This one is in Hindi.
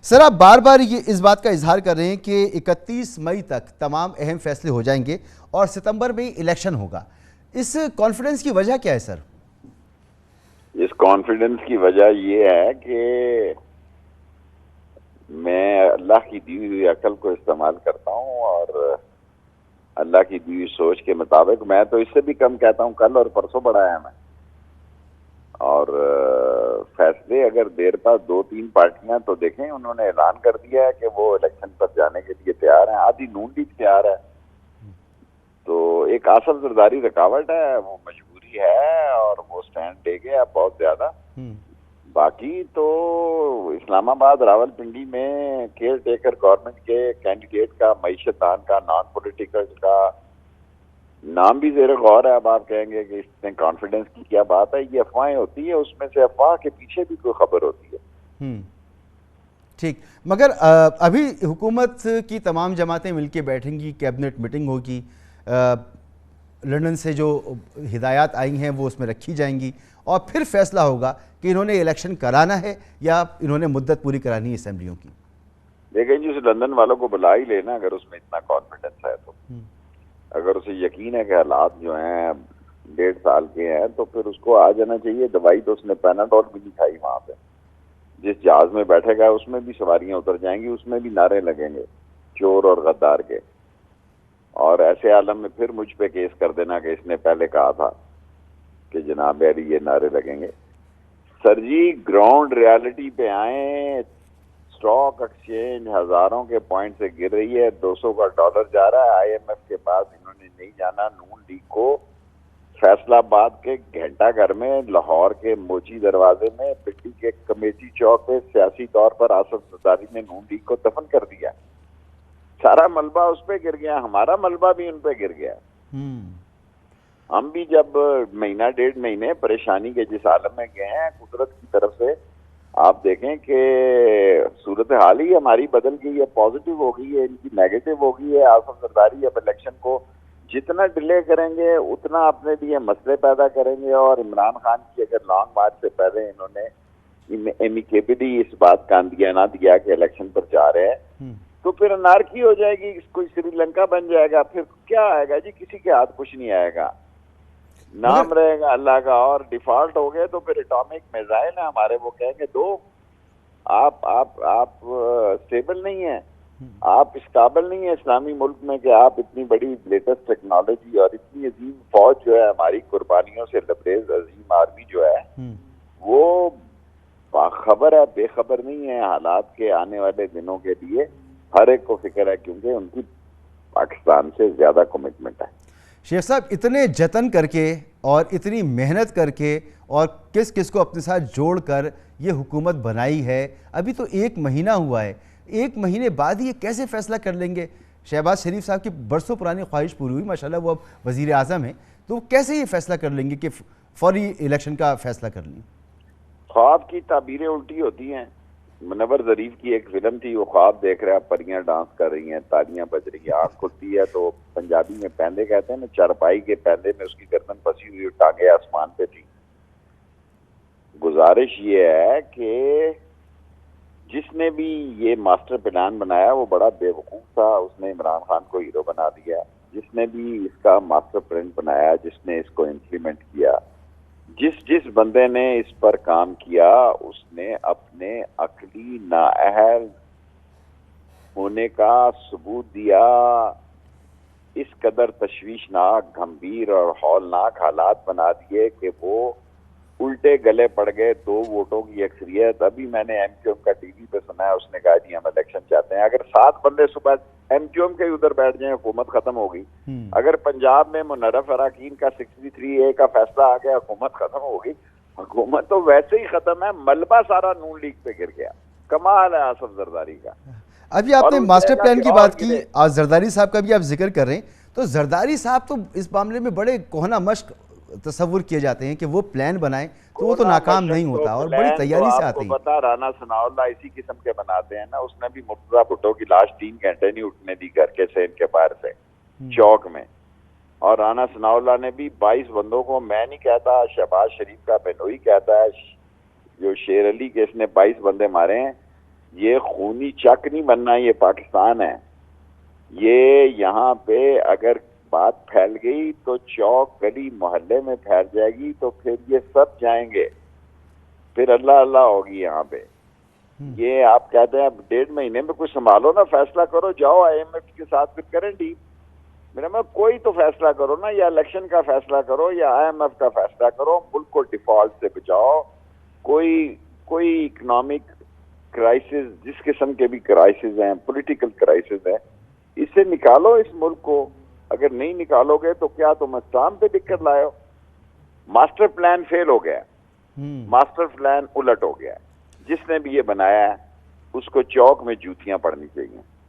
सर, आप बार बार ये इस बात का इजहार कर रहे हैं कि 31 मई तक तमाम अहम फैसले हो जाएंगे और सितंबर में इलेक्शन होगा। इस कॉन्फिडेंस की वजह क्या है सर? इस कॉन्फिडेंस की वजह ये है कि मैं अल्लाह की दी हुई अकल को इस्तेमाल करता हूँ और अल्लाह की दी हुई सोच के मुताबिक, मैं तो इससे भी कम कहता हूँ, कल और परसों बढ़ाया मैं। और फैसले अगर देर पा 2-3 पार्टियां तो देखें, उन्होंने ऐलान कर दिया है कि वो इलेक्शन पर जाने के लिए तैयार हैं। आधी नून लीग तैयार है। तो एक आसफ जरदारी रुकावट है, वो मजबूरी है और वो स्टैंड ले गया बहुत ज्यादा। बाकी तो इस्लामाबाद रावलपिंडी में केयर टेकर गवर्नमेंट के कैंडिडेट का, मईशतान का, नॉन पॉलिटिकल का नाम भी जेर गौर है। अब आप कहेंगे कि इसमें कॉन्फिडेंस की क्या बात है, ये अफवाहें होती है, उसमें से अफवाह के पीछे भी कोई खबर होती है। ठीक, मगर अभी हुकूमत की तमाम जमातें मिलकर बैठेंगी, कैबिनेट मीटिंग होगी, लंदन से जो हिदायत आई हैं वो उसमें रखी जाएंगी और फिर फैसला होगा कि इन्होंने इलेक्शन कराना है या इन्होंने मुद्दत पूरी करानी है असेंबलियों की। देखिए जी, उस लंदन वालों को बुला ही लेना अगर उसमें इतना कॉन्फिडेंस है तो। अगर उसे यकीन है कि हालात जो हैं 1.5 साल के हैं तो फिर उसको आ जाना चाहिए। दवाई तो उसने पैनाडोल भी नहीं खाई वहां पे। जिस जहाज में बैठेगा उसमें भी सवारियां उतर जाएंगी, उसमें भी नारे लगेंगे चोर और गद्दार के। और ऐसे आलम में फिर मुझ पे केस कर देना कि इसने पहले कहा था कि जनाब अली ये नारे लगेंगे। सर जी, ग्राउंड रियलिटी पे आए। स्टॉक एक्सचेंज हजारों के पॉइंट से गिर रही है, 200 का डॉलर जा रहा है। IMF के पास इन्होंने नहीं जाना। नून लीग को फैसलाबाद के घंटा घर में, लाहौर के मोची दरवाजे में, पिट्टी के कमेटी चौक पे सियासी तौर पर आसफ जरदारी ने नून लीग को दफन कर दिया। सारा मलबा उस पे गिर गया, हमारा मलबा भी उन पे गिर गया। हम भी जब महीना 1.5 महीने परेशानी के जिस आलम में गए हैं, कुदरत की तरफ से आप देखें कि सूरत हाल ही हमारी बदल गई है, पॉजिटिव हो गई है, इनकी नेगेटिव हो गई है। आसफ जरदारी अब इलेक्शन को जितना डिले करेंगे उतना अपने लिए मसले पैदा करेंगे। और इमरान खान की अगर लॉन्ग मार्च से पहले इन्होंने एमिकेबली इस बात का अंदियाना दिया कि इलेक्शन पर जा रहे हैं तो फिर अनारकी हो जाएगी, कोई श्रीलंका बन जाएगा। फिर क्या आएगा जी, किसी के हाथ कुछ नहीं आएगा, नाम रहेगा अल्लाह का। और डिफॉल्ट हो गए तो फिर एटॉमिक मिसाइल है हमारे, वो कहेंगे दो। आप स्टेबल नहीं है, आप इस काबिल नहीं है इस्लामी मुल्क में कि आप इतनी बड़ी लेटेस्ट टेक्नोलॉजी और इतनी अजीम फौज जो है हमारी, कुर्बानियों से लबरेज अजीम आर्मी जो है वो बाखबर है, बेखबर नहीं है हालात के आने वाले दिनों के लिए। हर एक को फिक्र है क्योंकि उनकी पाकिस्तान से ज्यादा कमिटमेंट है। शेख साहब, इतने जतन करके और इतनी मेहनत करके और किस किस को अपने साथ जोड़कर ये हुकूमत बनाई है, अभी तो 1 महीना हुआ है, 1 महीने बाद ही ये कैसे फैसला कर लेंगे? शहबाज शरीफ साहब की बरसों पुरानी ख्वाहिश पूरी हुई, माशाल्लाह वो अब वजीर आज़म हैं, तो कैसे ये फैसला कर लेंगे कि फौरी इलेक्शन का फैसला कर लें? ख्वाब की ताबीरें उल्टी होती हैं। मुनव्वर ज़रीफ की एक फिल्म थी, वो ख्वाब देख रहा है, परियां डांस कर रही हैं, तालियां बज रही हैं, आँख खुलती है तो पंजाबी में पैंदे कहते हैं ना, चारपाई के पैंदे में उसकी गर्दन फंसी हुई, टांगे आसमान पे थी। गुजारिश ये है कि जिसने भी ये मास्टर प्लान बनाया वो बड़ा बेवकूफ था, उसने इमरान खान को हीरो बना दिया। जिसने भी इसका मास्टर प्लान बनाया, जिसने इसको इम्प्लीमेंट किया, जिस बंदे ने इस पर काम किया, उसने अपने अकली नाअहल होने का सबूत दिया। इस कदर तशवीशनाक, गंभीर और हौलनाक हालात बना दिए कि वो उल्टे गले पड़ गए। 2 वोटों की अक्सरियत। अभी मैंने MQM का टीवी पे सुना है, उसने कहा जी हम इलेक्शन चाहते हैं। अगर 7 बंदे सुबह MQM के उधर बैठ जाए, हुकूमत खत्म हो गई। अगर पंजाब में मुनर्रफ अराकीन का 63A का फैसला आ गया, हुकूमत खत्म हो गई। हुकूमत तो वैसे ही खत्म है, मलबा सारा नून लीग पे गिर गया। कमाल है आसफ जरदारी का। अभी आपने मास्टर प्लान की बात की, आज जरदारी साहब का भी आप जिक्र कर रहे हैं, तो जरदारी साहब तो इस मामले में बड़े कोहना मश्क तस्वुर किए जाते हैं कि वो प्लान बनाएं तो वो तो नाकाम नहीं होता और बड़ी तैयारी से आते हैं। पता राना सनाउल्लाह इसी किस्म के बनाते हैं ना। उसने भी मुर्तजा भुट्टो की लाश 3 घंटे नहीं उठने दी घर के से, इनके बाहर से चौक में। और राना सनाउल्लाह ने भी 22 बंदों को, मैं नहीं कहता, शहबाज शरीफ का बेनोई कहता है, जो शेर अली के इसने 22 बंदे मारे हैं, ये खूनी चक नहीं बनना, ये पाकिस्तान है। ये यहाँ पे अगर बात फैल गई तो चौक गली मोहल्ले में फैल जाएगी, तो फिर ये सब जाएंगे, फिर अल्लाह अल्लाह होगी यहाँ पे। ये आप कहते हैं 1.5 महीने में कुछ संभालो ना, फैसला करो, जाओ IMF के साथ फिर करें डील। मेरा मतलब कोई तो फैसला करो ना, या इलेक्शन का फैसला करो या IMF का फैसला करो, मुल्क को डिफॉल्ट से बचाओ। कोई इकोनॉमिक क्राइसिस, जिस किस्म के भी क्राइसिस हैं, पॉलिटिकल क्राइसिस है, इससे निकालो इस मुल्क को। अगर नहीं निकालोगे तो क्या तुम अस्साम पे दिक्कत लाए हो? मास्टर प्लान फेल हो गया, मास्टर प्लान उलट हो गया। जिसने भी ये बनाया है उसको चौक में जूतियां पड़नी चाहिए।